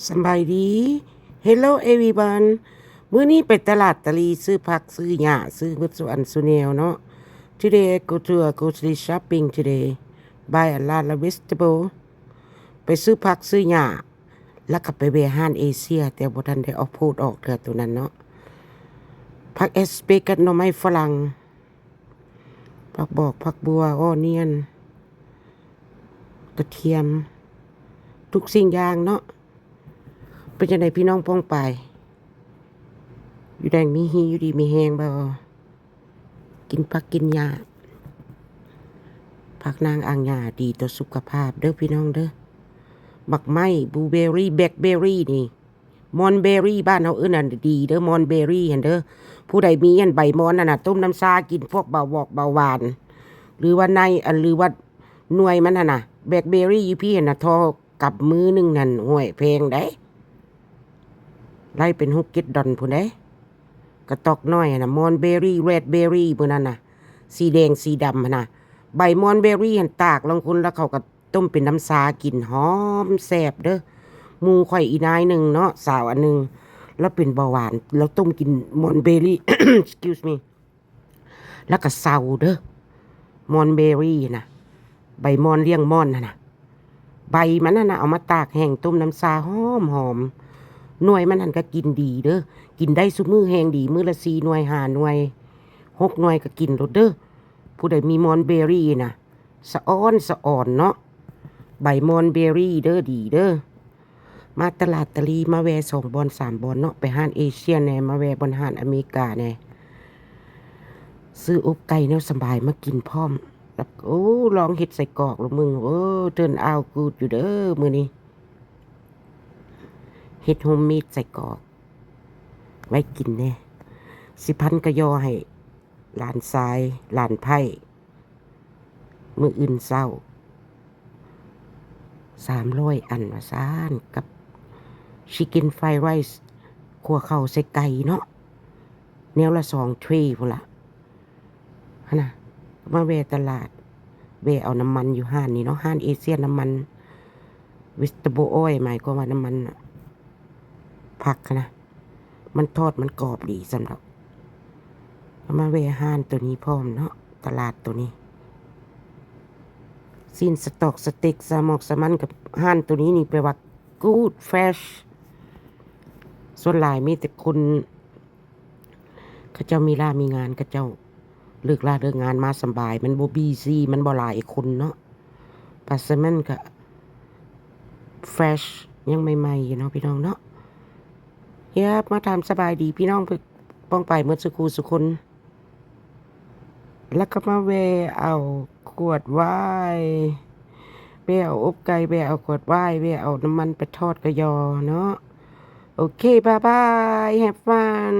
สำบายดี Hello everyone มื้อนี้ไปตลาดตะลีซื้อผักซื้อหญ้าซื้อเบิดสุอันซุแนวเนาะ Today I go to a grocery shopping today buy a lot of vegetable ไปซื้อผักซื้อหญ้าแล้วก็ไปแวะห้านเอเชียแต่บ่ทันได้เอาโพดออกเทื่อตัวนั้นเนาะผักเอสเปกับหน่อไม้ฝรั่งผักบอกผักบัวอ้อเนียนกระเทียมทุกสิ่งอย่างเนาะเป็นจังไดพี่น้องป้องไปอยู่แดงมีฮีอยู่ดีมีแหงบ่กินผักกินหญ้าผักนางอ่างหญ้าดีต่อสุขภาพเด้อพี่น้องเด้อบักไม้บลูเบอร์รี่แบล็คเบอร์รี่นี่มอนเบอร์รี่บ้านเฮาเอิ้นน่ะดีเด้อมอนเบอร์รี่หั่นเด้อผู้ใดมีอันใบมอนนั่นน่ะต้มน้ำชากินพวกเบาหวอกเบาหวานหรือว่าในหรือว่าหน่วยมันน่ะแบล็คเบอร์รี่อยู่พี่หั่นน่ะทอกับมื้อนึงนั่นห้วยแพงได้ไล่เป็น6-7ดอลพุ่นเด้กระตอกน้อยน่ะมอนเบอร์รี่เรดเบอร์รี่พุ่นนั่นน่ะสีแดงสีดำหั่นน่ะใบมอนเบอร์รี่หั่นตากลงคุณแล้วเขาก็ต้มเป็นน้ำชากินหอมแซ่บเด้อหมู่ข่อยอีนายหนึงเนาะสาวอันนึงแล้วเป็นเบาหวานแล้วต้มกินมอนเบอร์รี่ excuse me แล้วก็เซาเด้อมอนเบอร์รี่น่ะใบมอนเลี้ยงมอนน่ะใบมันน่ะเอามาตากแห้งต้มน้ำชาหอมหอมหน่วยมันนั่นก็กินดีเด้อกินได้ซุมื้อแห้งดีมื้อละ4หน่วย5หน่วย6หน่วยก็กินโลดเด้อผู้ใดมีมอนเบอร์รี่น่ะสะอ้อนสะอ่อนเนาะใบมอนเบอร์รี่เด้อดีเด้อมาตลาดตะลีมาแวะ2บอน3บอนเนาะไปห้านเอเชียแหน่มาแวะบอนห้านอเมริกาแหน่ซื้ออบไก่แนวสบายมากินพร้อมแล้วโอ้ลองเฮ็ดใส่กรอกแล้วมึงโอ้เทิร์นเอาท์กูดอยู่เด้อมื้อนี้เฮ็ดโฮมเมดใส่กรอกไว้กินแน่สิพันกะยอให้หลานชายหลานไผ่มื้ออื่นเช้า300อันว่าซ่านกับชิคเก้นไฟไรซ์คั่วข้าวใส่ไก่เนาะแนวละ2 tray พุ่นล่ะหั่นน่ะมาแวะตลาดแวะเอาน้ำมันอยู่ห้านนี้เนาะห้านเอเชียน้ำมันvegetable oil หมายความว่าน้ำมันผักนะมันทอดมันกรอบดีสำหรับมาแวะห้านตัวนี้พร้อมเนาะตลาดตัวนี้ซีนสต็อกสเต็กสามอกสมันกับห้านตัวนี้นี่แปลว่า good fresh ส่วนหลายมีแต่คนเขาเจ้ามีมีงานเขาเจ้าเลิกเลิกงานมาสบายมันบ่บีซี่มันบ่หลายคนเนาะปลาแซลมอนก็ fresh ยังใหม่ๆอยู่เนาะพี่น้องเนาะเฮียมาทำสบายดีพี่น้องป้องไปเมื่อสักครู่สุคนแล้วก็มาแวะเอาขวดไวน์แวะเอาอบไก่แวะเอาขวดไวน์แวะเอาน้ำมันไปทอดกระยอเนาะโอเคบายบาย have fun